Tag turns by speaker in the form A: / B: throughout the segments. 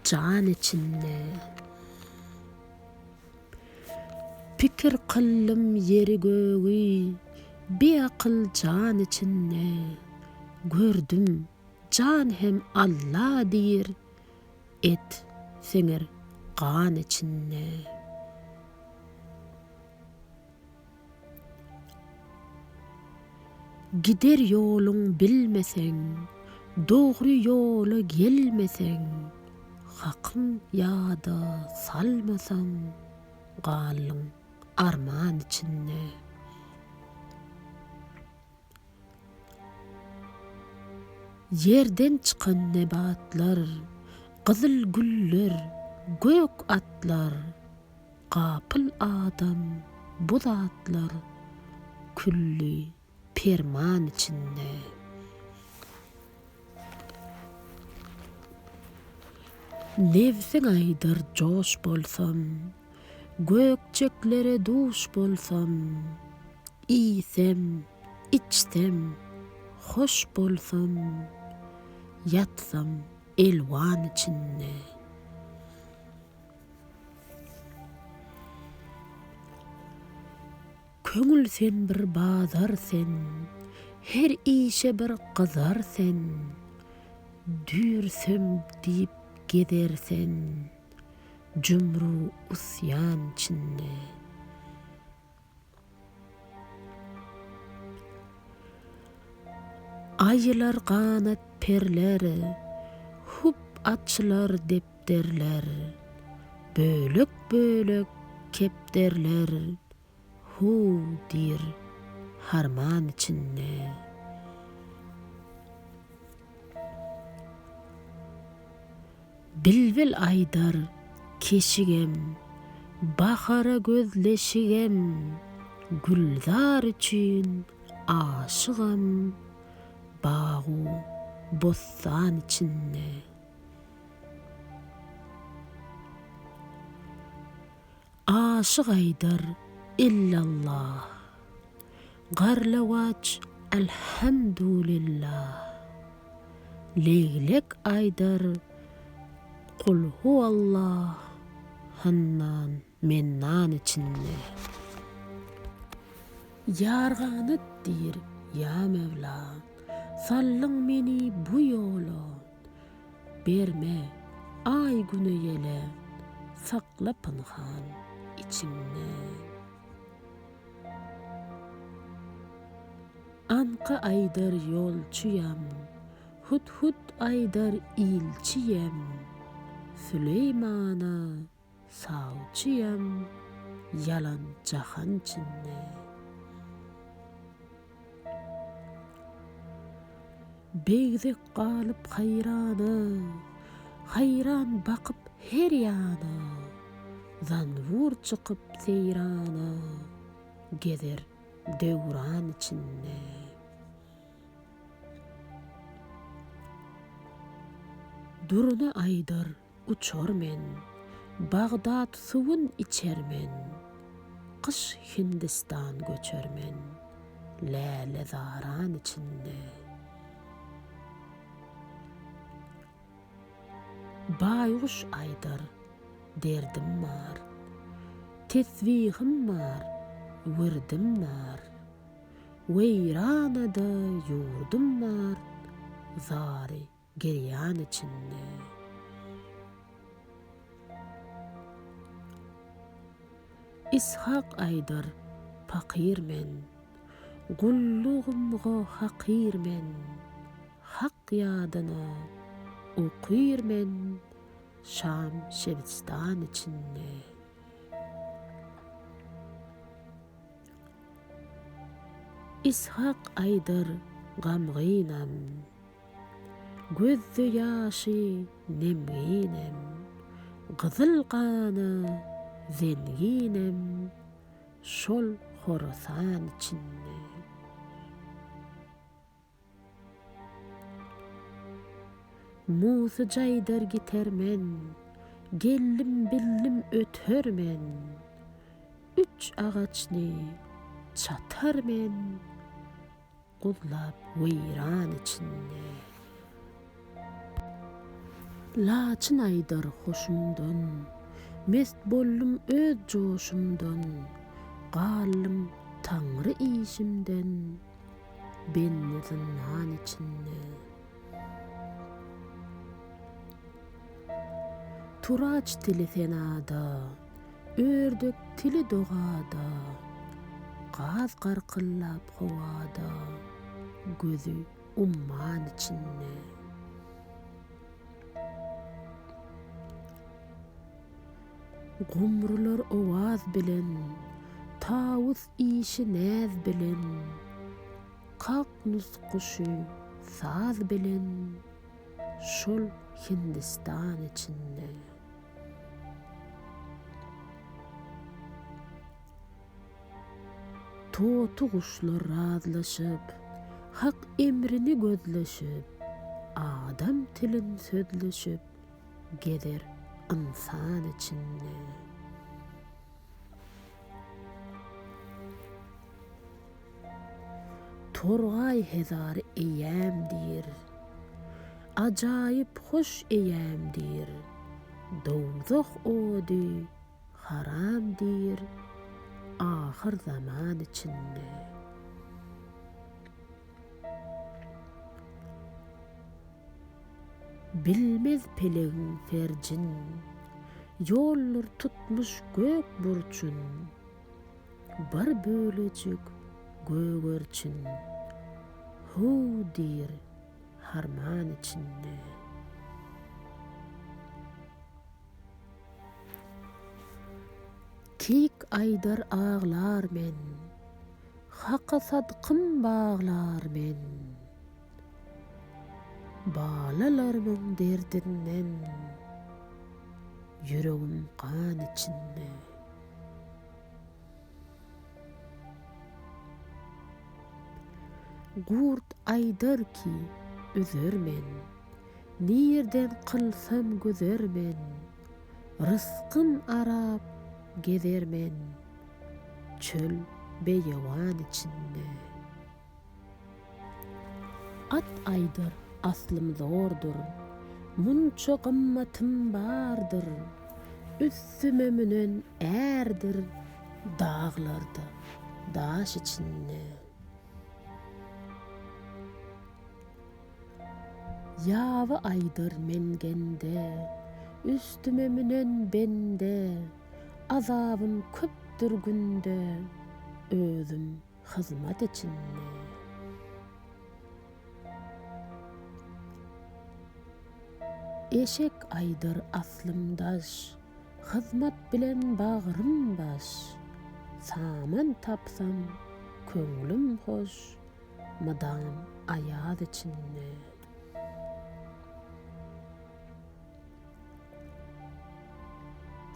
A: can içinde. Pikir kıllım yeri göğü, bir akıl can içinde. Gördüm can hem Allah dir, et singer kan içinde. Gider yolun bilmesen, doğru yola gelmesen, hakın yada salmasan, galın arman içinde. Yerden çıkan nebatlar, kızıl güller, gök atlar, kapıl adam, budatlar, külli perman içinde. Nevsin aydır joş bolsam, gökçeklere duş bolsam, İsem, içsem, hoş bolsam, yatsam elvan içinde. Köngül sen bir bazar sen, her işe bir kızar sen, dürsem deyip gedersen, cümru usyan içinde. Ayılar kanat perleri, hup açılar depterler, bölük bölük kepterler, hu dir harman içinde. Bilbil aydar keşigem, bahara gözleşigem, gülzar için aşıgam, bağı bostan içinde. Aşık aydar illallah, garlavaç elhamdülillah, leylek aydar kul huvallah, hannan mennan içinde. Yarganıt dir ya Mevla, sallın meni bu yola, berme ay günü yele, sakla pınhan içimde. Anka aydar yolçuyam, hut hut aydar ilçiyem, Süleyman'a savçıyam, yalan cahan içinde. Begzek kalıp hayrana, hayran bakıp her yana, zanvur çıkıp seyrana, gezer devran içinde. Duruna aydar uçor men, Bağdat suvun içer men, kış Hindistan göçer men, lale zaran içinde. Bayuş aydar derdim var, tesvihim var, virdim nar, veyranada yurdum var, zari geryan içinde. İshak aydar fakir men, gulluğumga hakir men, hak yadına okuyur men, Şam Şebistan içinde. İshak aydar gamgynam, gözü yaşı nemginem, gızıl kana zenginem, şol Horasan içinde. Musa caydar gitermen, gellim billim ötörmen, üç ağaçni çatarmen, kullap veyran içinde. Laçın aydar hoşumdan, mest bollum öz joşumdan, gallym taňry işimden, benni zyndan içinde. Turaç tili senada, ördük tili dogada, gaz garkyllap howada, gözü umman içinde. Gomrular owaz bilen, tawus işi näz bilen, kaknus kuşu saz bilen, şol Hindistan içinde. Totu kuşlar razlaşıp, hak emrini gözleşip, adam tilin sözleşip, gezer insan içinde. Torgay hezar eýämdir, ajaýyp hoş eýämdir, dowzak ody haramdir, ahir zaman içinde. Bilmez pelegiň ferjin, ýollar tutmuş gök burçun, bir bölecik gögerçin, hu dir harman içinde. Kik aydar ağlar men, haka sadkym bağlar men, balalarmyň derdinden, yüregim kan içinde. Gurt aydar ki üzermen, nirden kılsam gözermen, rızkym arap gezermen, çöl beýawan içinde. At aydar aslym zordur, munça gymmatym bardır, üstüme münen erdir, dağlarda daş içinde. Yawa aydar mengende, üstüme münen bende, azabım köpdür günde, özüm hyzmat içinde. Eşek aydar aslımdaş, hyzmat bilen bağrym baş, saman tapsam köňlüm hoş, mydam ayaz içinde.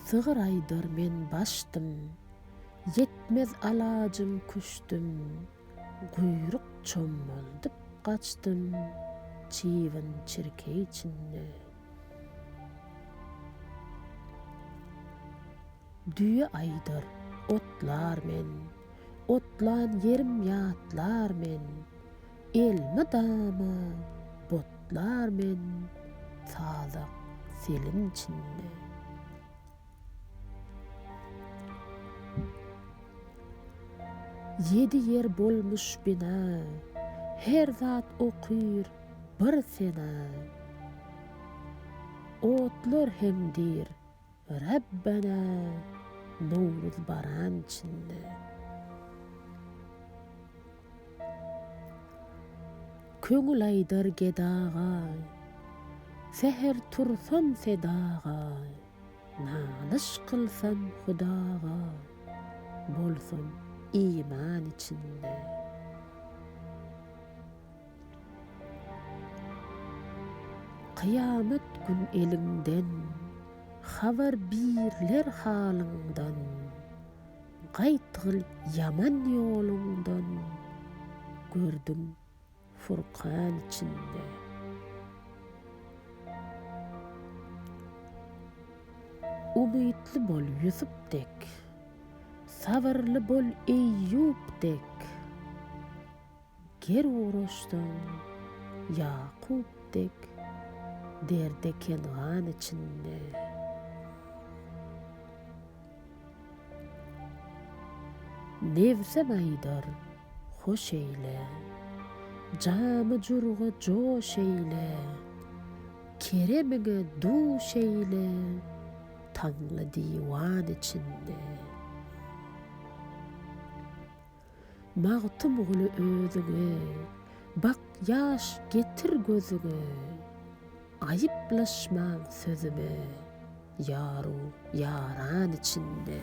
A: Sygyr aydar men başdym, yetmez alajym küşdüm, guýruk çommaldyp gaçdym, çiwin çirke içinde. Düýe aydar otlar men, otlan yerim ýatlar men, elmi dama botlar men, sazak selin içinde. Yedi yer bolmuş bina, her zat okyr bir sena. Otlar hemdir, Rabbana, Nowruz baran içinde. Köňül aydar gedaga, seher tursam sedaga, nalyş kılsam Hudaga, bolsam iman içinde. Kıyamet gün elinden, habar birler halyňdan, gaýtgyl yaman ýoluňdan, gördüm Furqan içinde. Umytly bol Yusupdek, sabırly bol Eýýubdek, ger uğraşdan Yakubdek, derde kengan içinde. Nevsen aydar hoş eyle, camı curgu joş eyle, keremine duş eyle, tanlı divan içinde. Mağtum gulu özüňe, bak yaş getir gözüňe, ayıplaşmam sözüme, yaru yaran içinde.